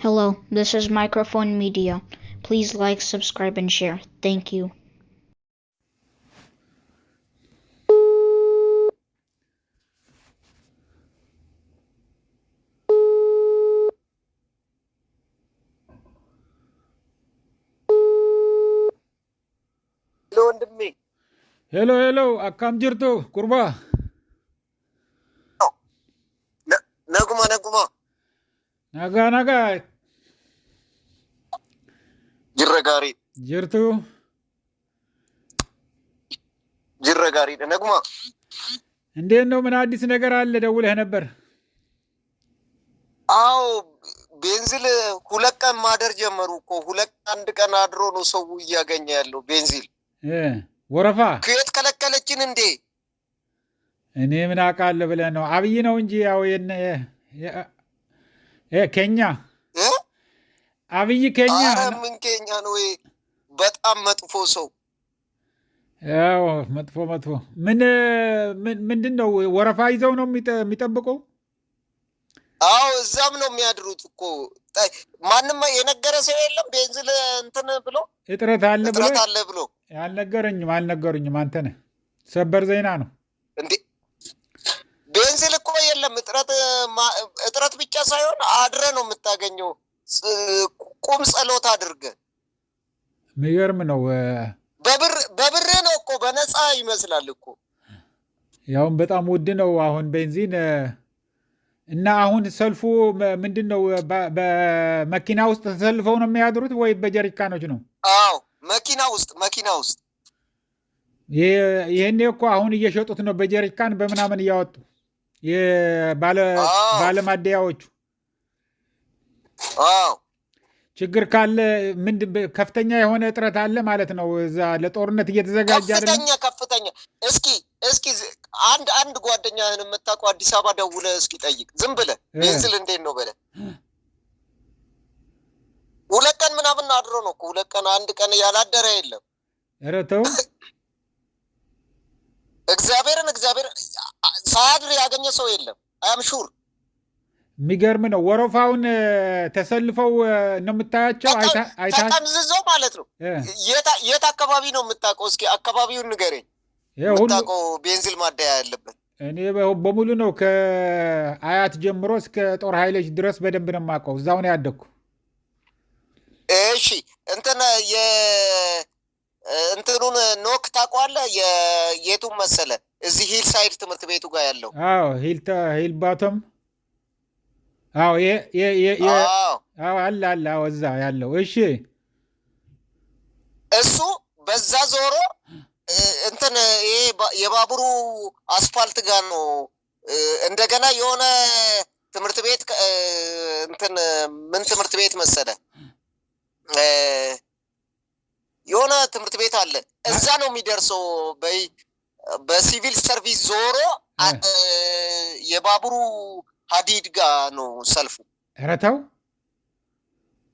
Hello, this is Microphone Media. Please like, subscribe, and share. Thank you. Hello, akkam jirtu kurba. Naguma. Naga Jirra gaarii. jirtu. Jirra gaariidha. Naguma. እንዴት ነው? ምን አዲስ ነገር አለ? ደውለህ ነበር? አዎ ቤንዚል ሁለት ቀን ማደር ጀመሩ እኮ። አንድ ቀን አድሮ ነው ሰው እያገኘ ያለው ቤንዚል። ወረፋ ከየት ከለከለችን እንዴ? እኔ ምን አውቃለሁ ብለህ ነው? አብይ ነው እንጂ ያው ኬኛ አብይ ኬኛ። ኧረ ምን ኬኛ ነው? በጣም መጥፎ ሰው። ያው መጥፎ ምንድን ነው? ወረፋ ይዘው ነው የሚጠብቀው? አዎ እዛም ነው የሚያድሩት እኮ። ማንም የነገረ ሰው የለም ቤንዚል እንትን ብሎ እጥረት አለ ብሎ አልነገሩኝም። አንተ ነህ። ሰበር ዜና ነው እንዴ? ቤንዚል እኮ የለም። እጥረት ብቻ ሳይሆን አድረ ነው የምታገኘው። ቁም ጸሎት አድርገ። የሚገርም ነው። በብር ነው እኮ፣ በነፃ ይመስላል እኮ። ያውም በጣም ውድ ነው አሁን ቤንዚን። እና አሁን ሰልፉ ምንድን ነው? በመኪና ውስጥ ተሰልፈው ነው የሚያድሩት ወይ በጀሪካኖች ነው? አዎ መኪና ውስጥ። ይህኔ እኮ አሁን እየሸጡት ነው በጀሪካን በምናምን እያወጡ ባለማደያዎቹ። አዎ ችግር ካለ ከፍተኛ የሆነ እጥረት አለ ማለት ነው። እዛ ለጦርነት እየተዘጋጀ ከፍተኛ። እስኪ አንድ ጓደኛህን የምታውቀው አዲስ አበባ ደውለህ እስኪ ጠይቅ። ዝም ብለህ ቤንዚል እንዴት ነው በለህ። ሁለት ቀን ምናምን አድሮ ነው እኮ። አንድ ቀን ያላደረ የለም። ኧረ ተው እግዚአብሔርን ሳያድር ያገኘ ሰው የለም። አያም ሹር። የሚገርም ነው። ወረፋውን ተሰልፈው ነው የምታያቸው። ተጠምዝዘው ማለት ነው። የት አካባቢ ነው የምታውቀው? እስኪ አካባቢውን ንገረኝ። የምታውቀው ቤንዚል ማደያ ያለበት። እኔ በሙሉ ነው ከአያት ጀምሮ እስከ ጦር ኃይሎች ድረስ በደንብ ነው የማውቀው። እዛው ነው ያደግኩ። እሺ እንትኑን ኖክ ታውቀዋለህ? የቱን መሰለ? እዚህ ሂል ሳይድ ትምህርት ቤቱ ጋር ያለው። አዎ ሂል ባቶም። አዎ አለ እዛ ያለው። እሺ እሱ በዛ ዞሮ እንትን ይሄ የባቡሩ አስፋልት ጋር ነው። እንደገና የሆነ ትምህርት ቤት እንትን ምን ትምህርት ቤት መሰለ? የሆነ ትምህርት ቤት አለ። እዛ ነው የሚደርሰው። በሲቪል ሰርቪስ ዞሮ የባቡሩ ሀዲድ ጋር ነው ሰልፉ። ኧረ ተው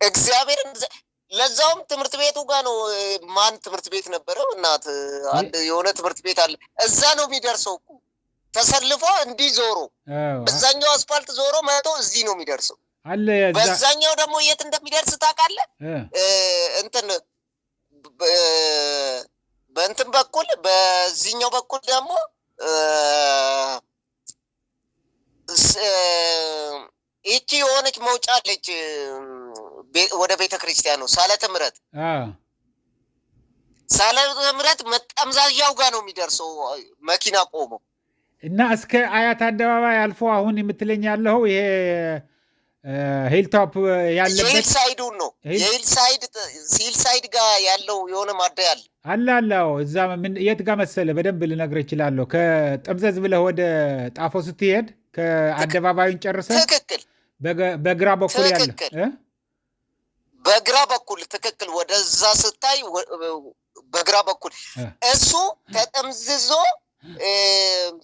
እግዚአብሔርን። ለዛውም ትምህርት ቤቱ ጋር ነው። ማን ትምህርት ቤት ነበረው? እናት አንድ የሆነ ትምህርት ቤት አለ። እዛ ነው የሚደርሰው። ተሰልፎ እንዲህ ዞሮ በዛኛው አስፋልት ዞሮ መቶ እዚህ ነው የሚደርሰው። በዛኛው ደግሞ የት እንደሚደርስ ታውቃለህ? እንትን በእንትን በኩል በዚህኛው በኩል ደግሞ ይቺ የሆነች መውጫ አለች ወደ ቤተ ክርስቲያኑ። ሳለተ ምሕረት መጠምዛዣው ጋር ነው የሚደርሰው መኪና ቆሞ እና እስከ አያት አደባባይ አልፎ አሁን የምትለኝ ያለው ይሄ ሂልቶፕ ያለበት የሂል ሳይዱን ነው። የሂል ሳይድ ጋር ያለው የሆነ ማደያ አለ። እዛ የት ጋር መሰለ? በደንብ ልነግርህ እችላለሁ። ከጠምዘዝ ብለህ ወደ ጣፎ ስትሄድ ከአደባባዩን ጨርሰህ ትክክል በግራ በኩል ያለ በግራ በኩል ትክክል። ወደዛ ስታይ በግራ በኩል እሱ ተጠምዝዞ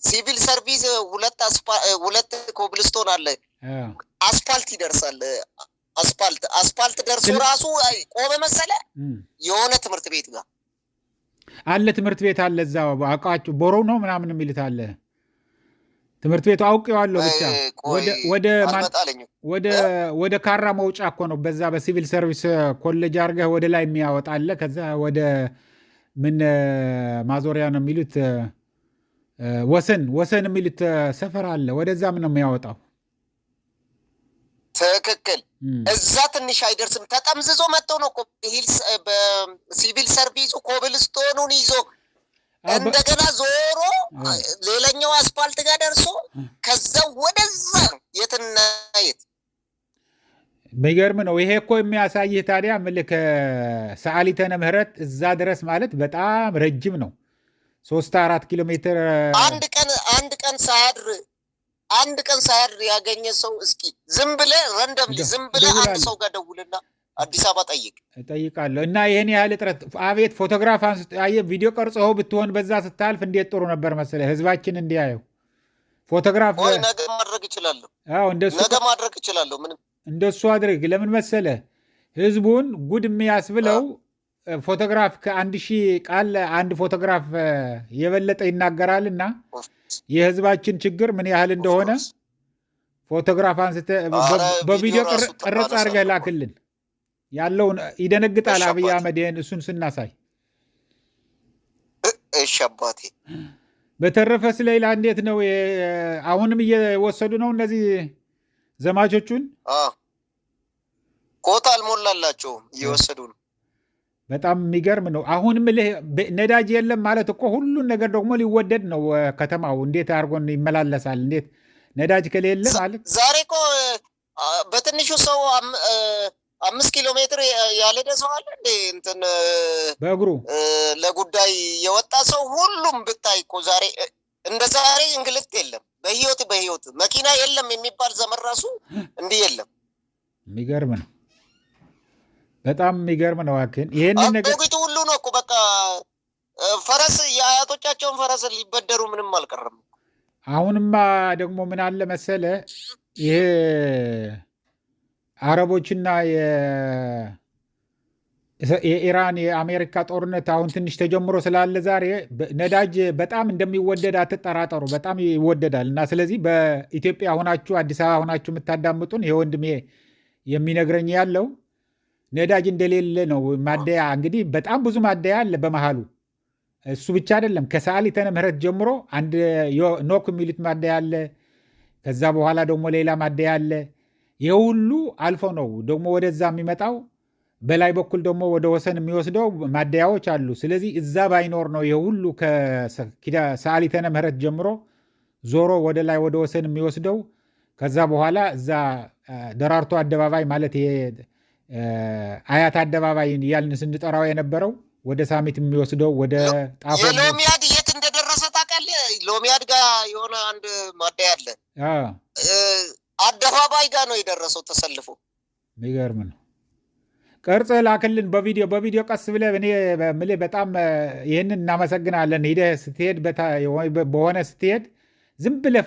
ሲቪል ሰርቪስ ሁለት ኮብልስቶን አለ። አስፋልት ይደርሳል። አስፋልት ደርሶ ራሱ ቆመ መሰለ የሆነ ትምህርት ቤት ጋር አለ። ትምህርት ቤት አለ እዛ አውቃችሁ ቦሮ ነው ምናምን የሚሉት አለ። ትምህርት ቤቱ አውቄዋለሁ። ብቻ ወደ ካራ መውጫ እኮ ነው። በዛ በሲቪል ሰርቪስ ኮሌጅ አድርገህ ወደ ላይ የሚያወጣለ። ከዛ ወደ ምን ማዞሪያ ነው የሚሉት ወሰን የሚሉት ሰፈር አለ። ወደዛም ነው የሚያወጣው። ትክክል። እዛ ትንሽ አይደርስም። ተጠምዝዞ መጥተው ነው በሲቪል ሰርቪሱ ኮብልስቶኑን ይዞ እንደገና ዞሮ ሌላኛው አስፋልት ጋር ደርሶ ከዛ ወደዛ የትና የት የሚገርም ነው። ይሄ እኮ የሚያሳይህ ታዲያ ምልክ ሰዓሊተ ምህረት እዛ ድረስ ማለት በጣም ረጅም ነው። 3-4 ኪሎ ሜትር አንድ ቀን ሳያድር ያገኘ ሰው እስኪ ዝም ብለህ አንድ ሰው ጋር ደውልና አዲስ አበባ ጠይቃለሁ። እና ይህን ያህል እጥረት አቤት! ፎቶግራፍ ቪዲዮ ቀርጸው ብትሆን በዛ ስታልፍ እንዴት ጥሩ ነበር መሰለህ፣ ህዝባችን እንዲያየው። ፎቶግራፍ ነገ ማድረግ እችላለሁ። እንደሱ አድርግ። ለምን መሰለህ ህዝቡን ጉድ የሚያስብለው ፎቶግራፍ ከ1000 ቃል አንድ ፎቶግራፍ የበለጠ ይናገራልና የህዝባችን ችግር ምን ያህል እንደሆነ ፎቶግራፍ አንስተህ በቪዲዮ ቅርጽ አድርገህ ላክልን። ያለውን ይደነግጣል አብይ አህመድ እሱን ስናሳይ። እሺ አባቴ። በተረፈ ስለሌላ እንዴት ነው? አሁንም እየወሰዱ ነው እነዚህ ዘማቾቹን? ኮታ አልሞላላቸውም፣ እየወሰዱ ነው። በጣም የሚገርም ነው። አሁንም ነዳጅ የለም ማለት እኮ ሁሉን ነገር ደግሞ ሊወደድ ነው ከተማው። እንዴት አድርጎን ይመላለሳል? እንዴት ነዳጅ ከሌለ ማለት ዛሬ እኮ በትንሹ ሰው 5 ኪሎ ሜትር ያልሄደ ሰው አለ እንዴ? እንትን በእግሩ ለጉዳይ የወጣ ሰው ሁሉም ብታይ እኮ ዛሬ እንደ ዛሬ እንግልት የለም። በህይወት መኪና የለም የሚባል ዘመን ራሱ እንዲህ የለም። የሚገርም ነው። በጣም የሚገርም ነው። አክን ይሄንን ነገር ሁሉ ነው እኮ በቃ ፈረስ የአያቶቻቸውን ፈረስ ሊበደሩ ምንም አልቀረም። አሁንማ ደግሞ ምን አለ መሰለ ይሄ አረቦችና የኢራን የአሜሪካ ጦርነት አሁን ትንሽ ተጀምሮ ስላለ ዛሬ ነዳጅ በጣም እንደሚወደድ አትጠራጠሩ። በጣም ይወደዳል። እና ስለዚህ በኢትዮጵያ ሆናችሁ አዲስ አበባ ሆናችሁ የምታዳምጡን ይሄ ወንድሜ የሚነግረኝ ያለው ነዳጅ እንደሌለ ነው። ማደያ እንግዲህ በጣም ብዙ ማደያ አለ በመሃሉ። እሱ ብቻ አይደለም፣ ከሰዓሊተ ምህረት ጀምሮ አንድ ኖክ የሚሉት ማደያ አለ። ከዛ በኋላ ደግሞ ሌላ ማደያ አለ። ይህ ሁሉ አልፎ ነው ደግሞ ወደዛ የሚመጣው። በላይ በኩል ደግሞ ወደ ወሰን የሚወስደው ማደያዎች አሉ። ስለዚህ እዛ ባይኖር ነው ይህ ሁሉ ከሰዓሊተ ምህረት ጀምሮ ዞሮ ወደ ላይ ወደ ወሰን የሚወስደው። ከዛ በኋላ እዛ ደራርቱ አደባባይ ማለት ይሄ አያት አደባባይ እያልን ስንጠራው የነበረው ወደ ሳሚት የሚወስደው ወደ ጣፎ የሎሚያድ የት እንደደረሰ ታውቃለህ? ሎሚያድ ጋር የሆነ አንድ ማደያ አለ። አደባባይ ጋር ነው የደረሰው ተሰልፎ። የሚገርም ነው። ቅርጽ ላክልን በቪዲዮ ቀስ ብለህ። እኔ የምልህ በጣም ይህንን እናመሰግናለን። ሂደህ ስትሄድ በሆነ ስትሄድ ዝም ብለህ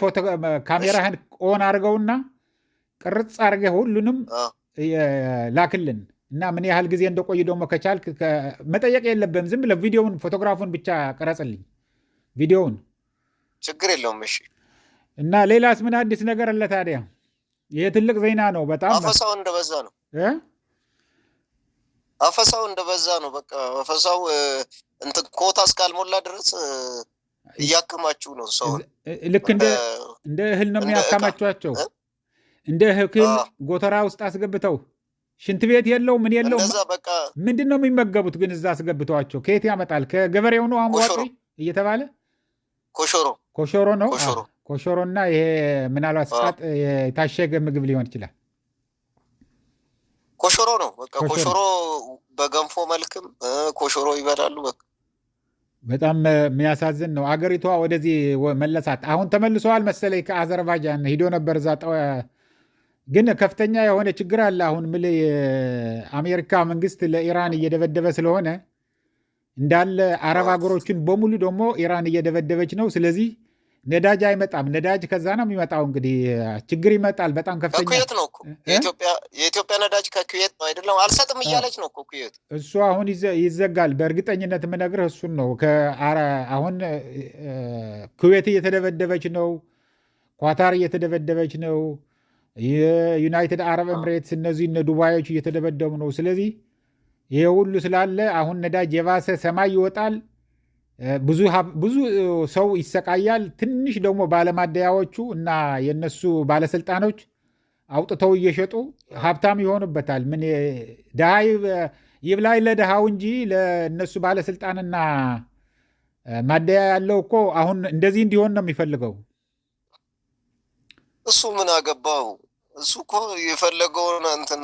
ካሜራህን ኦን አድርገውና ቅርጽ አድርገህ ሁሉንም ላክልን እና ምን ያህል ጊዜ እንደቆይ ደግሞ ከቻልክ መጠየቅ የለብህም። ዝም ብለህ ቪዲዮውን ፎቶግራፉን ብቻ ቀረጽልኝ፣ ቪዲዮውን። ችግር የለውም። እሺ። እና ሌላስ ምን አዲስ ነገር አለ ታዲያ? ይሄ ትልቅ ዜና ነው። በጣም አፈሳው እንደበዛ ነው። አፈሳው እንደበዛ ነው። በቃ አፈሳው እንትን ኮታ እስካልሞላ ድረስ እያከማችሁ ነው ሰው። ልክ እንደ እህል ነው የሚያከማቿቸው። እንደ እህል ጎተራ ውስጥ አስገብተው ሽንት ቤት የለው ምን የለው። ምንድን ነው የሚመገቡት ግን እዛ አስገብተዋቸው? ከየት ያመጣል? ከገበሬው ነው አሟጦ እየተባለ ኮሾሮ ነው። ኮሾሮና ይሄ ምናልባት ስፋት የታሸገ ምግብ ሊሆን ይችላል። ኮሾሮ ነው በቃ። ኮሾሮ በገንፎ መልክም ኮሾሮ ይበላሉ። በቃ በጣም የሚያሳዝን ነው። አገሪቷ ወደዚህ መለሳት። አሁን ተመልሰዋል መሰለኝ። ከአዘርባይጃን ሂዶ ነበር እዛ ግን ከፍተኛ የሆነ ችግር አለ። አሁን የአሜሪካ መንግስት ለኢራን እየደበደበ ስለሆነ እንዳለ አረብ ሀገሮችን በሙሉ ደግሞ ኢራን እየደበደበች ነው። ስለዚህ ነዳጅ አይመጣም። ነዳጅ ከዛ ነው የሚመጣው። እንግዲህ ችግር ይመጣል። በጣም ከፍተኛ ከኩዌት ነው እኮ የኢትዮጵያ ነዳጅ ከኩዌት ነው አይደለም? አልሰጥም እያለች ነው እኮ ኩዌት። እሱ አሁን ይዘጋል። በእርግጠኝነት የምነግርህ እሱን ነው። አሁን ኩዌት እየተደበደበች ነው። ኳታር እየተደበደበች ነው። የዩናይትድ አረብ ኤምሬትስ እነዚህ እነ ዱባዮች እየተደበደቡ ነው። ስለዚህ ይሄ ሁሉ ስላለ አሁን ነዳጅ የባሰ ሰማይ ይወጣል። ብዙ ሰው ይሰቃያል። ትንሽ ደግሞ ባለማደያዎቹ እና የነሱ ባለስልጣኖች አውጥተው እየሸጡ ሀብታም ይሆኑበታል። ምን ድሃ ይብላኝ ለድሃው እንጂ ለእነሱ ባለስልጣንና ማደያ ያለው እኮ አሁን እንደዚህ እንዲሆን ነው የሚፈልገው። እሱ ምን አገባው? እሱ እኮ የፈለገውን እንትን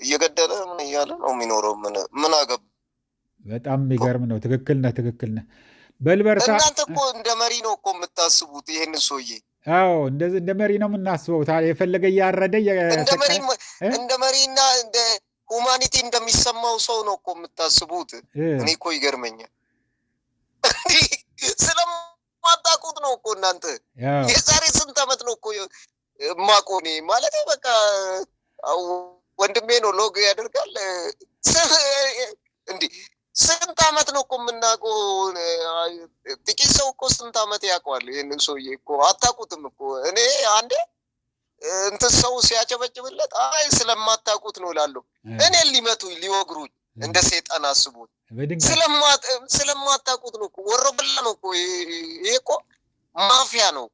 እየገደለ ምን እያለ ነው የሚኖረው። ምን አገባ? በጣም የሚገርም ነው። ትክክል ነህ። በልበርታ እናንተ እኮ እንደ መሪ ነው እኮ የምታስቡት ይሄን ሰውዬ። አዎ እንደ መሪ ነው የምናስበው። የፈለገ እያረደ እንደ መሪና እንደ ሁማኒቲ እንደሚሰማው ሰው ነው እኮ የምታስቡት። እኔ እኮ ይገርመኛል። ስለማታውቁት ነው እኮ እናንተ። የዛሬ ስንት ዓመት ነው እኮ ማቆኔ ማለት በቃ ወንድሜ ነው ሎግ ያደርጋል እንዲህ ስንት ዓመት ነው እኮ የምናውቀው። ጥቂት ሰው እኮ ስንት ዓመት ያውቀዋል ይህንን ሰውዬ እኮ አታውቁትም እኮ። እኔ አንዴ እንትን ሰው ሲያጨበጭብለት አይ ስለማታውቁት ነው እላለሁ። እኔን ሊመቱኝ ሊወግሩኝ እንደ ሰይጣን አስቡት። ስለማታውቁት ነው እኮ። ወሮበላ ነው እኮ ይሄ እኮ ማፊያ ነው።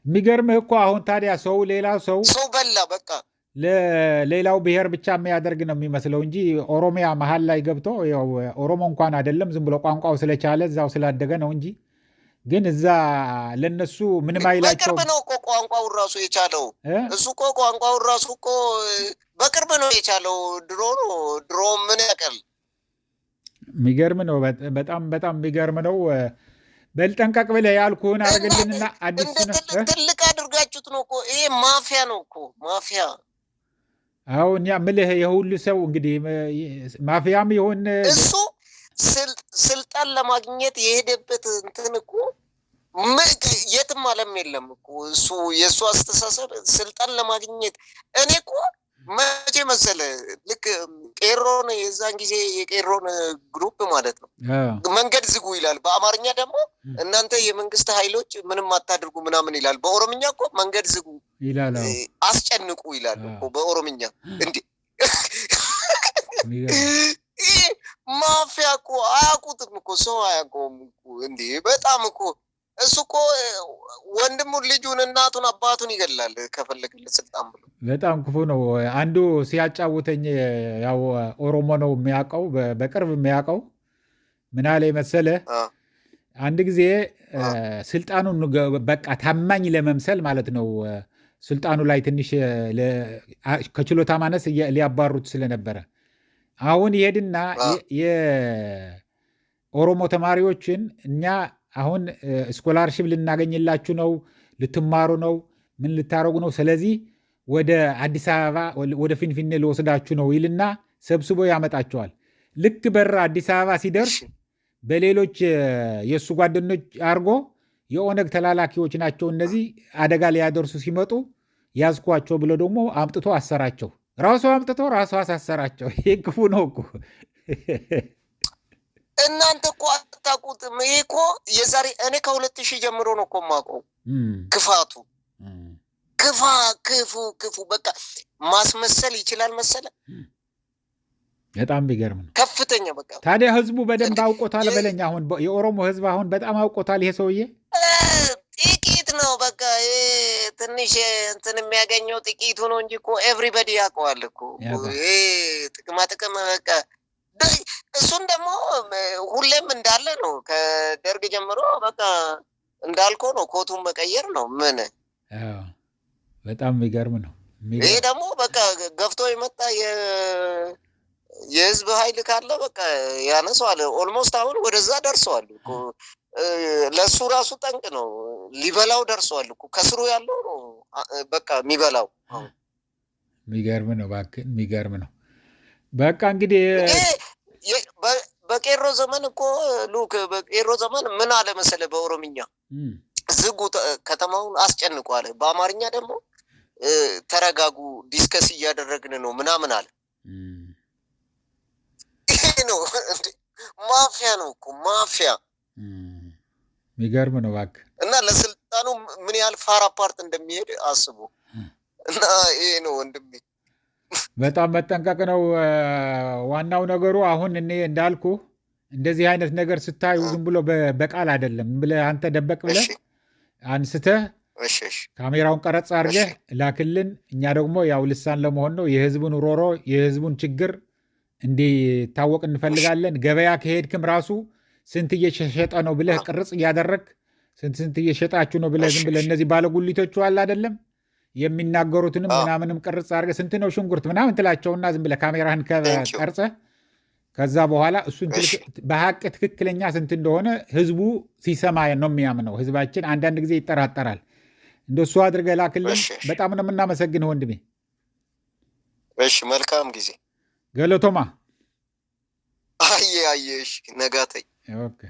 የሚገርምህ እኮ አሁን ታዲያ ሌላ ሰው በላ በቃ ለሌላው ብሔር ብቻ የሚያደርግ ነው የሚመስለው እንጂ ኦሮሚያ መሀል ላይ ገብቶ ያው ኦሮሞ እንኳን አይደለም ዝም ብሎ ቋንቋው ስለቻለ እዛው ስላደገ ነው እንጂ ግን እዛ ለነሱ ምንም አይላቸው። በቅርብ ነው እኮ ቋንቋውን ራሱ የቻለው እሱ እኮ ቋንቋውን ራሱ እኮ በቅርብ ነው የቻለው። ድሮ ምን ያቀል። የሚገርም ነው። በጣም የሚገርም ነው። በልጠንቀቅ ብለህ ያልኩህን አድርግልንና አዲስ ትልቅ አድርጋችሁት ነው እኮ ይሄ ማፊያ ነው እኮ ማፊያ። አዎ እኛ ምልህ የሁሉ ሰው እንግዲህ ማፊያም ይሁን እሱ ስልጣን ለማግኘት የሄደበት እንትን እኮ የትም ዓለም የለም እኮ እሱ የእሱ አስተሳሰብ ስልጣን ለማግኘት። እኔ እኮ መቼ መሰለ ልክ ቄሮን የዛን ጊዜ የቄሮን ግሩፕ ማለት ነው መንገድ ዝጉ ይላል። በአማርኛ ደግሞ እናንተ የመንግስት ኃይሎች ምንም አታድርጉ ምናምን ይላል። በኦሮምኛ እኮ መንገድ ዝጉ ይላል፣ አስጨንቁ ይላል እኮ በኦሮምኛ። እንዴ ማፊያ እኮ አያውቁትም እኮ ሰው አያውቀውም እኮ እንዴ። በጣም እኮ እሱ እኮ ወንድሙን ልጁን እናቱን አባቱን ይገላል ከፈለገለት ስልጣን ብሎ። በጣም ክፉ ነው። አንዱ ሲያጫውተኝ ያው ኦሮሞ ነው የሚያውቀው በቅርብ የሚያውቀው ምን አለ መሰለ አንድ ጊዜ ስልጣኑን በቃ ታማኝ ለመምሰል ማለት ነው ስልጣኑ ላይ ትንሽ ከችሎታ ማነስ ሊያባሩት ስለነበረ አሁን ይሄድና የኦሮሞ ተማሪዎችን እኛ አሁን ስኮላርሺፕ ልናገኝላችሁ ነው፣ ልትማሩ ነው፣ ምን ልታረጉ ነው፣ ስለዚህ ወደ አዲስ አበባ ወደ ፊንፊኔ ልወስዳችሁ ነው ይልና ሰብስቦ ያመጣቸዋል። ልክ በር አዲስ አበባ ሲደርስ በሌሎች የእሱ ጓደኞች አድርጎ የኦነግ ተላላኪዎች ናቸው እነዚህ አደጋ ሊያደርሱ ሲመጡ ያዝኳቸው ብሎ ደግሞ አምጥቶ አሰራቸው። ራሱ አምጥቶ ራሱ አሳሰራቸው። ይሄ ክፉ ነው እኮ። እናንተ እኮ አታውቁትም። ይሄ እኮ የዛሬ እኔ ከ2000 ጀምሮ ነው እኮ የማውቀው ክፋቱ። ክፉ በቃ ማስመሰል ይችላል መሰለ። በጣም ቢገርም ነው። ከፍተኛ በቃ። ታዲያ ህዝቡ በደንብ አውቆታል በለኝ። አሁን የኦሮሞ ህዝብ አሁን በጣም አውቆታል ይሄ ሰውዬ። ጥቂት ነው በቃ ትንሽ እንትን የሚያገኘው ጥቂቱ ነው እንጂ እኮ ኤቭሪባዲ ያውቀዋል እኮ። ጥቅማ ጥቅም በቃ እሱን ደግሞ ሁሌም እንዳለ ነው። ከደርግ ጀምሮ በቃ እንዳልከው ነው። ኮቱን መቀየር ነው ምን። በጣም የሚገርም ነው። ይሄ ደግሞ በቃ ገፍቶ የመጣ የህዝብ ኃይል ካለ በቃ ያነሰዋል። ኦልሞስት አሁን ወደዛ ደርሰዋል እኮ። ለሱ ራሱ ጠንቅ ነው። ሊበላው ደርሰዋል እኮ። ከስሩ ያለው ነው በቃ የሚበላው። የሚገርም ነው እባክህ፣ የሚገርም ነው። በቃ እንግዲህ በቄሮ ዘመን እኮ ሉክ በቄሮ ዘመን ምን አለ መሰለህ በኦሮምኛ ዝጉ ከተማውን አስጨንቁ አለ። በአማርኛ ደግሞ ተረጋጉ ዲስከስ እያደረግን ነው ምናምን አለ። ይሄ ነው ማፊያ ነው እኮ ማፊያ። የሚገርም ነው እባክህ። እና ስልጣኑ ምን ያህል ፋር አፓርት እንደሚሄድ አስቡ። እና ይሄ ነው ወንድሜ። በጣም መጠንቀቅ ነው ዋናው ነገሩ። አሁን እኔ እንዳልኩ እንደዚህ አይነት ነገር ስታዩ ዝም ብሎ በቃል አይደለም ብለህ አንተ ደበቅ ብለህ አንስተህ ካሜራውን ቀረጽ አድርገህ ላክልን። እኛ ደግሞ ያው ልሳን ለመሆን ነው የህዝቡን ሮሮ የህዝቡን ችግር እንዲታወቅ እንፈልጋለን። ገበያ ከሄድክም ራሱ ስንት እየሸጠ ነው ብለህ ቅርጽ እያደረግ ስንት እየሸጣችሁ ነው ብለህ ዝም ብለህ እነዚህ ባለጉሊቶቹ አለ አይደለም የሚናገሩትንም ምናምንም ቅርጽ አድርገህ ስንት ነው ሽንኩርት ምናምን ትላቸውና ዝም ብለህ ካሜራህን ቀርጸህ ከዛ በኋላ እሱን በሀቅ ትክክለኛ ስንት እንደሆነ ህዝቡ ሲሰማ ነው የሚያምነው። ህዝባችን አንዳንድ ጊዜ ይጠራጠራል። እንደሱ አድርገህ ላክልን። በጣም ነው የምናመሰግንህ ወንድሜ። እሺ፣ መልካም ጊዜ ገለቶማ። አየ ነጋተኝ። ኦኬ